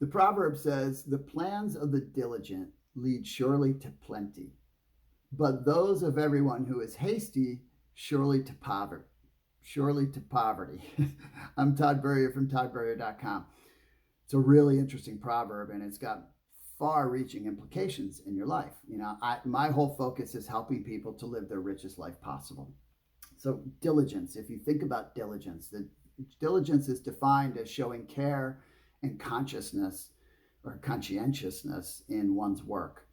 The proverb says, the plans of the diligent lead surely to plenty, but those of everyone who is hasty surely to poverty. Surely to poverty. I'm tburrier from tburrier.com. It's a really interesting proverb, and it's got far-reaching implications in your life. My whole focus is helping people to live their richest life possible. So diligence, if you think about diligence, the diligence is defined as showing care and consciousness or conscientiousness in one's work.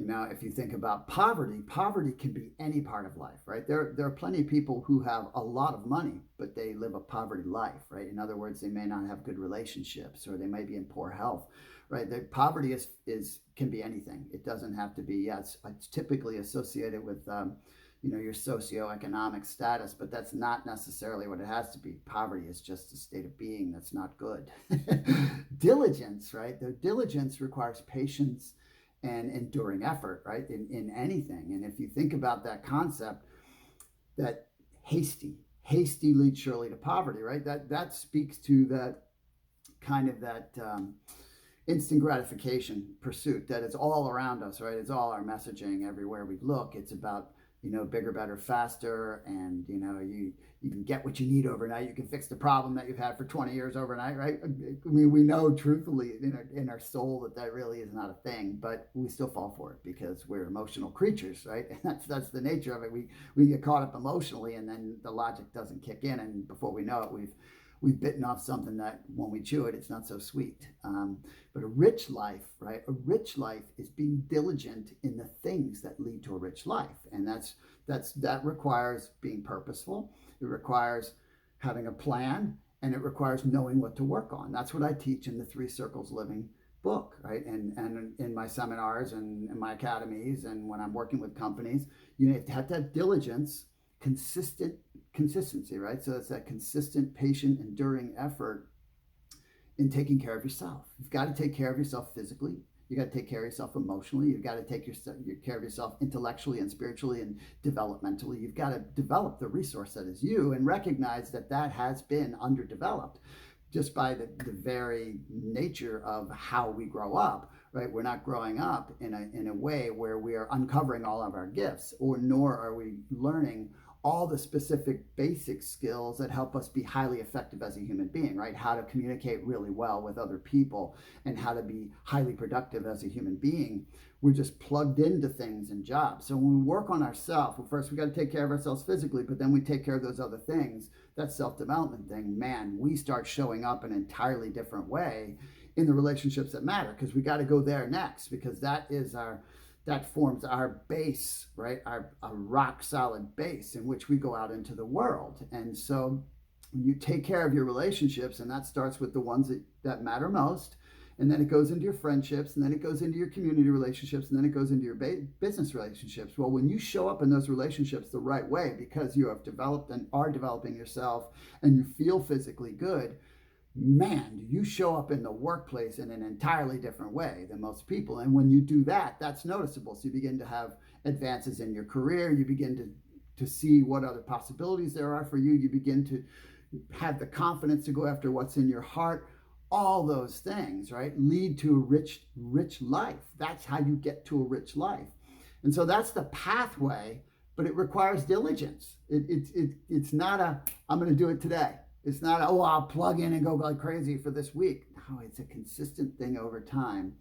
If you think about poverty, poverty can be any part of life, right? There are plenty of people who have a lot of money, but they live a poverty life, right? In other words, they may not have good relationships, or they may be in poor health, right? Poverty can be anything. It doesn't have to be, it's typically associated with, your socioeconomic status, but that's not necessarily what it has to be. Poverty is just a state of being that's not good. Diligence, right? The diligence requires patience and enduring effort, right? In anything. And if you think about that concept, that hasty leads surely to poverty, right? That speaks to that kind of that instant gratification pursuit that is all around us, right? It's all our messaging everywhere we look. It's about bigger, better, faster, and you can get what you need overnight. You can fix the problem that you've had for 20 years overnight, right? I mean, we know truthfully in our soul that really is not a thing, but we still fall for it because we're emotional creatures, right? And that's the nature of it. We get caught up emotionally, and then the logic doesn't kick in, and before we know it, we've bitten off something that when we chew it, it's not so sweet. But a rich life, right? A rich life is being diligent in the things that lead to a rich life. And that requires being purposeful. It requires having a plan, and it requires knowing what to work on. That's what I teach in the 3 Circles Living book, right? And in my seminars and in my academies, and when I'm working with companies, you have to have diligence, consistency, right? So it's that consistent, patient, enduring effort in taking care of yourself. You've got to take care of yourself physically. You got to take care of yourself emotionally. You've got to take care of yourself intellectually and spiritually and developmentally. You've got to develop the resource that is you, and recognize that has been underdeveloped just by the very nature of how we grow up, right? We're not growing up in a way where we are uncovering all of our gifts, nor are we learning all the specific basic skills that help us be highly effective as a human being, right? How to communicate really well with other people and how to be highly productive as a human being. We're just plugged into things and jobs. So when we work on ourselves, well, first we got to take care of ourselves physically, but then we take care of those other things, that self-development thing, man, we start showing up in an entirely different way in the relationships that matter, because we got to go there next, because that forms our base, right? Our rock solid base in which we go out into the world. And so when you take care of your relationships, and that starts with the ones that matter most, and then it goes into your friendships, and then it goes into your community relationships, and then it goes into your business relationships. Well, when you show up in those relationships the right way, because you have developed and are developing yourself, and you feel physically good, man, you show up in the workplace in an entirely different way than most people. And when you do that, that's noticeable. So you begin to have advances in your career. You begin to see what other possibilities there are for you. You begin to have the confidence to go after what's in your heart. All those things, right, lead to a rich life. That's how you get to a rich life. And so that's the pathway, but it requires diligence. It's not I'm going to do it today. It's not, I'll plug in and go like crazy for this week. No, it's a consistent thing over time.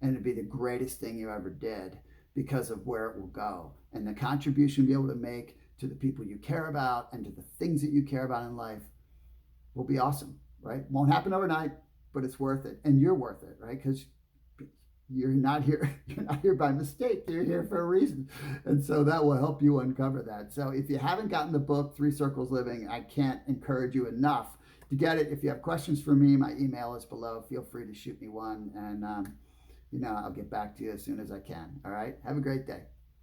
And it'd be the greatest thing you ever did because of where it will go. And the contribution you'll be able to make to the people you care about and to the things that you care about in life will be awesome, right? Won't happen overnight, but it's worth it. And you're worth it, right? Because you're not here by mistake. You're here for a reason. And so that will help you uncover that. So if you haven't gotten the book, 3 Circles Living, I can't encourage you enough to get it. If you have questions for me, my email is below. Feel free to shoot me one, and I'll get back to you as soon as I can. All right. Have a great day.